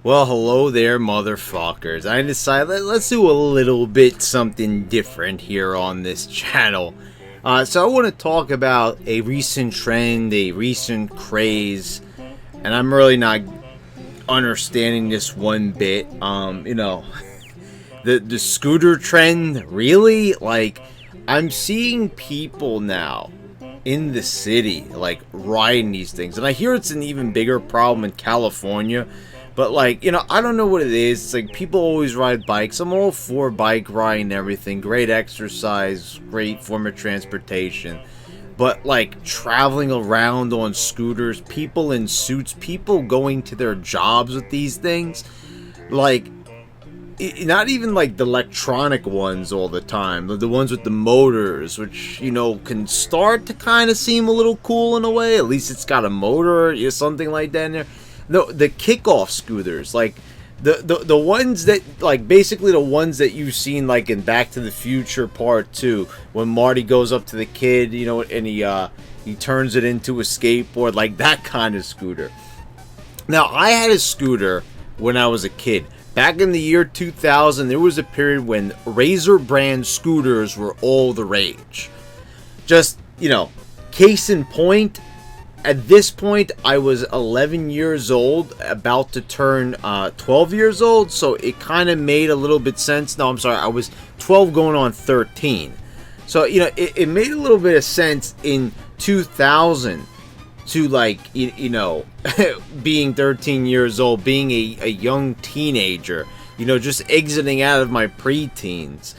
Well, hello there, motherfuckers. I decided let's do a little bit something different here on this channel. So I want to talk about a recent trend, a recent craze, and I'm really not understanding this one bit. The scooter trend, really? Like, I'm seeing people now in the city, like, riding these things. And I hear it's an even bigger problem in California. But, like, I don't know what it is. It's like people always ride bikes. I'm all for bike riding and everything. Great exercise, great form of transportation. But, like, traveling around on scooters, people in suits, people going to their jobs with these things. Like, not even like the electronic ones all the time, the ones with the motors, which can start to kind of seem a little cool in a way. At least it's got a motor or something like that in there. No, the kickoff scooters, like the ones that, like, basically the ones that you've seen like in Back to the Future Part 2, when Marty goes up to the kid, and he turns it into a skateboard, like that kind of scooter. Now, I had a scooter when I was a kid. Back in the year 2000, there was a period when Razor brand scooters were all the rage. Just, case in point, at this point, I was 11 years old, about to turn 12 years old, so it kind of made a little bit sense. No, I'm sorry, I was 12 going on 13. So, it made a little bit of sense in 2000 to, like, being 13 years old, being a young teenager, just exiting out of my preteens,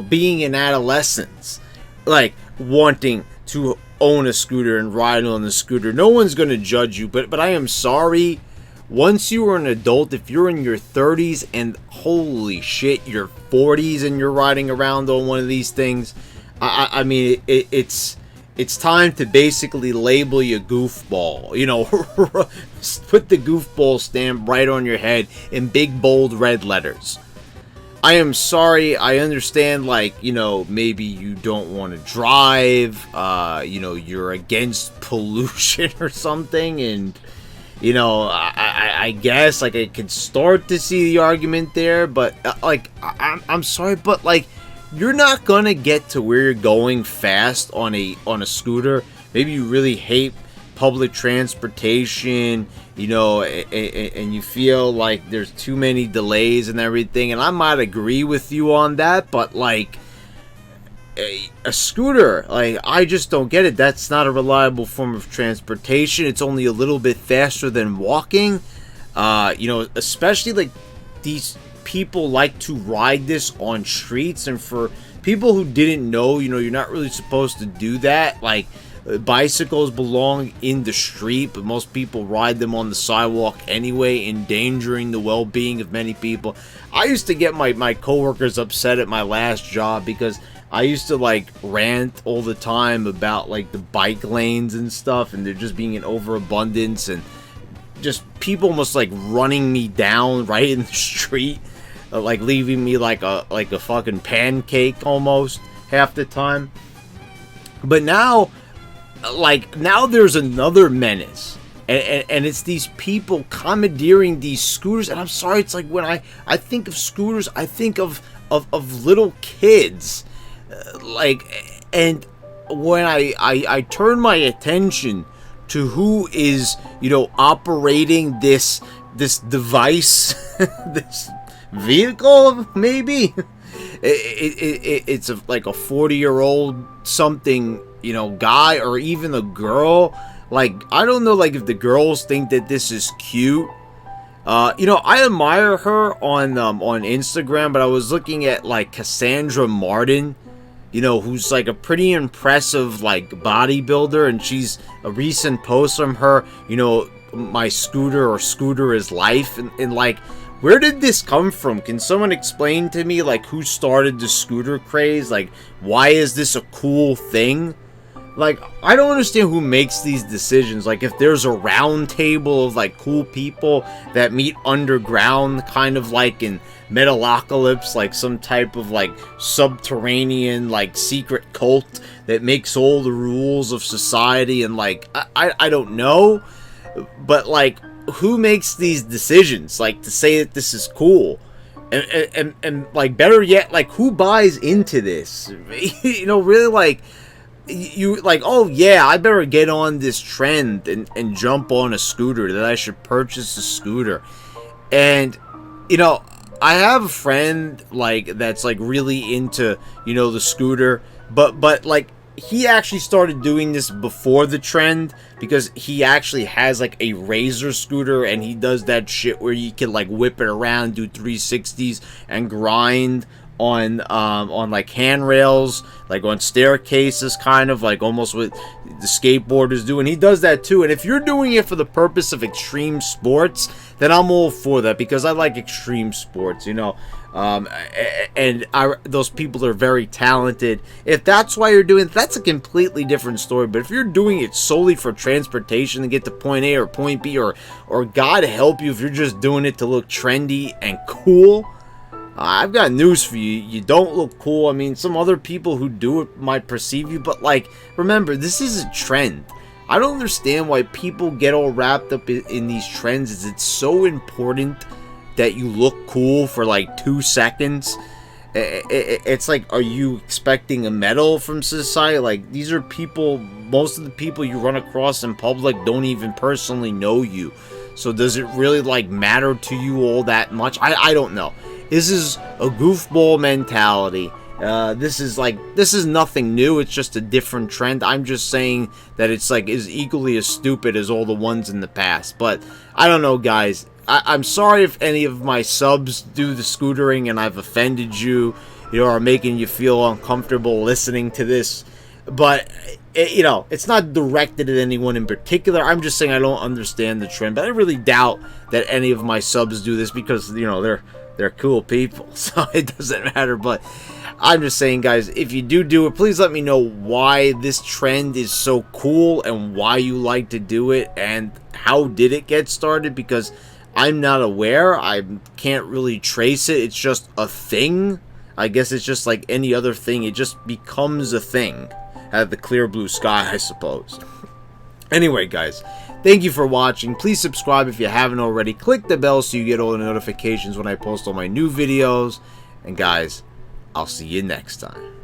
being in adolescence, like, wanting to own a scooter and ride on the scooter. No one's going to judge you, but I am sorry. Once you are an adult, if you're in your 30s and holy shit, your 40s and you're riding around on one of these things, I mean, it's time to basically label you goofball. Put the goofball stamp right on your head in big, bold, red letters. I am sorry. I understand, like, maybe you don't want to drive. You're against pollution or something. And, I guess, like, I could start to see the argument there. But, I'm sorry, but, like, you're not gonna get to where you're going fast on a scooter. Maybe you really hate public transportation, and you feel like there's too many delays and everything, and I might agree with you on that, but, like, a scooter, like, I just don't get it. That's not a reliable form of transportation. It's only a little bit faster than walking, especially, like, these people like to ride this on streets. And for people who didn't know, you're not really supposed to do that. Like, bicycles belong in the street, but most people ride them on the sidewalk anyway, endangering the well-being of many people. I used to get my coworkers upset at my last job because I used to, like, rant all the time about, like, the bike lanes and stuff, and there just being an overabundance and just people almost, like, running me down right in the street, like, leaving me like a fucking pancake almost half the time. But now, like, now there's another menace, and it's these people commandeering these scooters. And I'm sorry, it's like when I think of scooters, I think of little kids, like, and when I turn my attention to who is operating this device, this vehicle, maybe it's like a 40-year-old something, guy, or even a girl. Like, I don't know, like, if the girls think that this is cute. I admire her on Instagram, but I was looking at, like, Cassandra Martin, who's, like, a pretty impressive, like, bodybuilder, and she's a recent post from her, my scooter, or scooter is life, and like, where did this come from? Can someone explain to me, like, who started the scooter craze? Like, why is this a cool thing? Like, I don't understand who makes these decisions. Like, if there's a round table of, like, cool people that meet underground, kind of like in Metalocalypse, like some type of, like, subterranean, like, secret cult that makes all the rules of society, and, like, I don't know, but, like, who makes these decisions, like, to say that this is cool? And like, better yet, like, who buys into this? You know, really, like, you, like, oh yeah, I better get on this trend and jump on a scooter, that I should purchase a scooter. And, you know, I have a friend, like, that's, like, really into, you know, the scooter, but like, he actually started doing this before the trend, because he actually has, like, a razor scooter, and he does that shit where you can, like, whip it around, do 360s, and grind on like handrails, like on staircases, kind of like almost what the skateboarders do. And he does that too. And if you're doing it for the purpose of extreme sports, then I'm all for that, because I like extreme sports, you know. And those people are very talented. If that's why you're doing it, that's a completely different story. But if you're doing it solely for transportation to get to point A or point B, or God help you if you're just doing it to look trendy and cool, I've got news for you. You don't look cool. I mean, some other people who do it might perceive you, but, like, remember, this is a trend. I don't understand why people get all wrapped up in these trends. It's so important that you look cool for, like, 2 seconds. It's like, are you expecting a medal from society? Like, these are people, most of the people you run across in public don't even personally know you. So does it really, like, matter to you all that much? I don't know. This is a goofball mentality. This is nothing new. It's just a different trend. I'm just saying that it's, like, is equally as stupid as all the ones in the past. But I don't know, guys. I'm sorry if any of my subs do the scootering and I've offended you, you know, or making you feel uncomfortable listening to this. But you know, it's not directed at anyone in particular. I'm just saying I don't understand the trend. But I really doubt that any of my subs do this, because, you know, they're cool people, so it doesn't matter. But I'm just saying, guys, if you do it, please let me know why this trend is so cool and why you like to do it, and how did it get started, because I'm not aware. I can't really trace it. It's just a thing. I guess it's just like any other thing. It just becomes a thing out of the clear blue sky, I suppose. Anyway, guys, thank you for watching. Please subscribe if you haven't already. Click the bell so you get all the notifications when I post all my new videos. And guys, I'll see you next time.